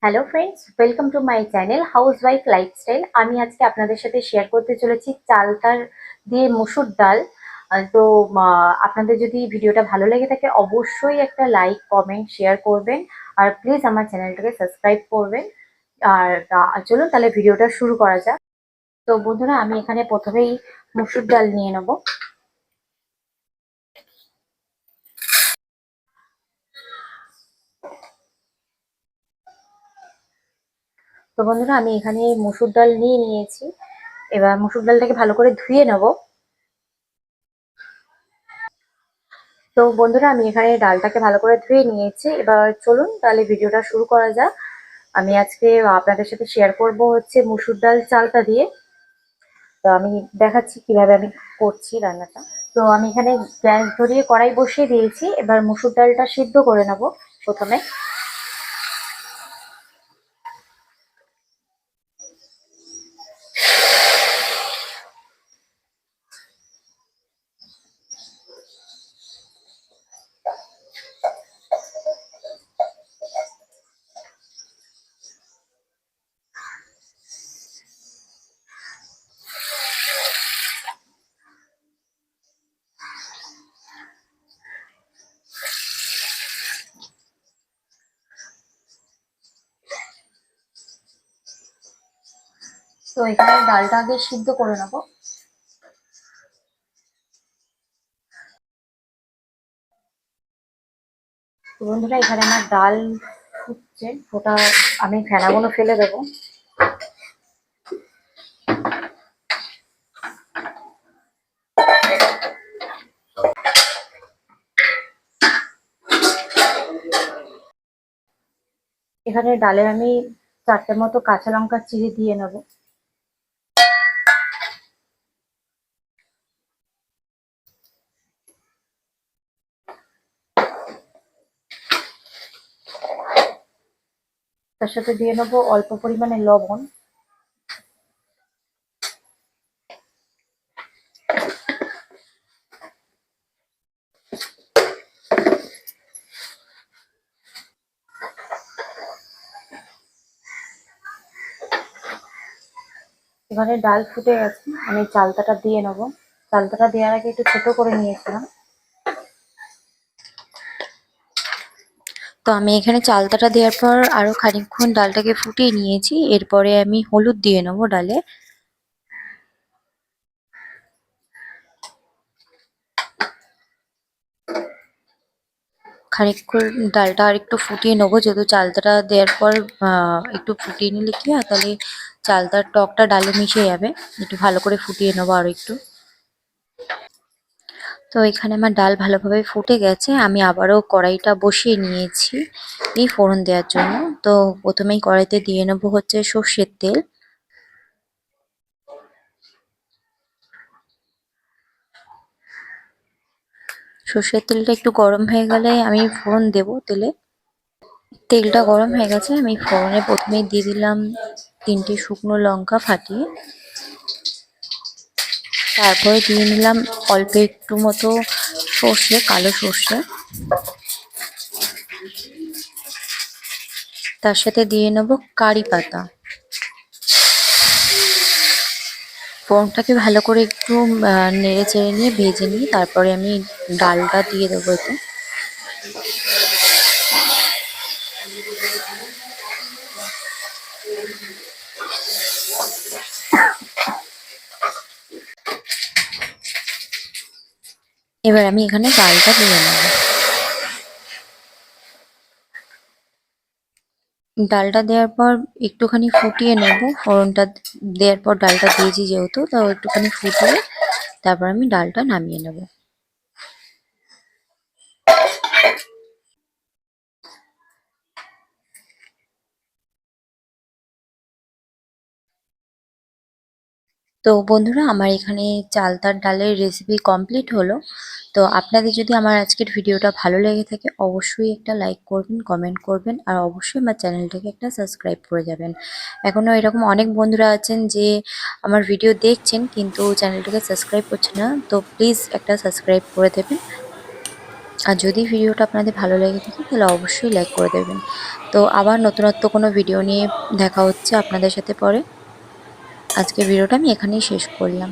Hello friends, welcome to my channel housewife lifestyle. আমি আজকে আপনাদের সাথে শেয়ার করতে চলেছি চালতার দিয়ে মসুর ডাল। আপনাদের যদি ভিডিওটা ভালো লেগে থাকে অবশ্যই একটা লাইক, কমেন্ট, শেয়ার করবেন। আর প্লিজ আমার চ্যানেলটাকে সাবস্ক্রাইব করবেন। চলুন তাহলে ভিডিওটা শুরু করা যাক। তো বন্ধুরা, আমি এখানে প্রথমেই মসুর ডাল নিয়ে নেব। তো বন্ধুরা, আমি এখানে মসুর ডাল নিয়ে নিয়েছি। এবার মসুর ডালটাকে ভালো করে ধুয়ে নেব। তো বন্ধুরা, আমি এখানে ডালটাকে ভালো করে ধুয়ে নিয়েছি। এবার চলুন তাহলে ভিডিওটা শুরু করা যাক। আমি আজকে আপনাদের সাথে শেয়ার করব হচ্ছে মসুর ডাল চালটা দিয়ে। তো আমি দেখাচ্ছি কিভাবে আমি করছি রান্নাটা। তো আমি এখানে গ্যাস ধরিয়ে কড়াই বসিয়ে দিয়েছি। এবার মসুর ডালটা সিদ্ধ করে নেব প্রথমে। তো এখানে ডালটা আগে সিদ্ধ করে নেব। তো বন্ধুরা, এখানে আমার ডাল ফুটছে। ওটা আমি ফেনাগুলো ফেলে দেবো। এখানে ডালে আমি 4টে মতো কাঁচা লঙ্কা চিড়ে দিয়ে নেব। তার সাথে দিয়ে নেবো অল্প পরিমাণে লবণ। এবারে ডাল ফুটে গেছে, আমি চালতাটা দিয়ে নেবো। চালতাটা দেওয়ার আগে একটু ছোট করে নিয়েছিলাম। তো আমি এখানে চালতাটা দেওয়ার পর আরো খানিকক্ষণ ডালটাকে ফুটিয়ে নিয়েছি। এরপরে আমি হলুদ দিয়ে নেবো ডালে। খানিকক্ষণ ডালটা আর একটু ফুটিয়ে নেবো, যেহেতু চালতাটা দেওয়ার পর একটু ফুটিয়ে নিলে কি হয়, তাহলে চালতার টকটা ডালে মিশে যাবে। একটু ভালো করে ফুটিয়ে নেবো আরো একটু। তো এখানে আমার ডাল ভালোভাবে ফুটে গেছে। আমি আবারও কড়াইটা বসিয়ে নিয়েছি এই ফোড়ন দেওয়ার জন্য। তো প্রথমেই কড়াইতে দিয়ে নেবো হচ্ছে সর্ষের তেল। সর্ষের তেলটা একটু গরম হয়ে গেলে আমি ফোড়ন দেবো তেলে। তেলটা গরম হয়ে গেছে, আমি ফোড়নে প্রথমেই দিয়ে দিলাম 3টে শুকনো লঙ্কা ফাটিয়ে। তারপরে দিয়ে নিলাম অল্প একটু মতো সর্ষে, কালো সর্ষে। তার সাথে দিয়ে নেবো কারি পাতা। ফোড়নটাকে ভালো করে একটু নেড়ে চেড়ে নিয়ে ভেজে নিয়ে তারপরে আমি ডালটা দিয়ে দেবো এতে। এবার আমি এখানে ডালটা দিয়ে নেবো। ডালটা দেওয়ার পর একটুখানি ফুটিয়ে নেব। ফোড়নটা দেওয়ার পর ডালটা দিয়েছি যেহেতু, তো একটুখানি ফুটিয়ে তারপর আমি ডালটা নামিয়ে নেব। তো বন্ধুরা, আমার এখানে চালতার ডালের রেসিপি কমপ্লিট হলো। তো আপনাদের যদি আমার আজকের ভিডিওটা ভালো লেগে থাকে অবশ্যই একটা লাইক করবেন, কমেন্ট করবেন, আর অবশ্যই আমার চ্যানেলটাকে একটা সাবস্ক্রাইব করে যাবেন। এখনও এরকম অনেক বন্ধুরা আছেন যে আমার ভিডিও দেখছেন কিন্তু চ্যানেলটাকে সাবস্ক্রাইব করছে না, তো প্লিজ একটা সাবস্ক্রাইব করে দেবেন। আর যদি ভিডিওটা আপনাদের ভালো লেগে থাকে তাহলে অবশ্যই লাইক করে দেবেন। তো আবার নতুনত্ব কোনো ভিডিও নিয়ে দেখা হচ্ছে আপনাদের সাথে পরে। আজকের ভিডিওটা আমি এখানেই শেষ করলাম।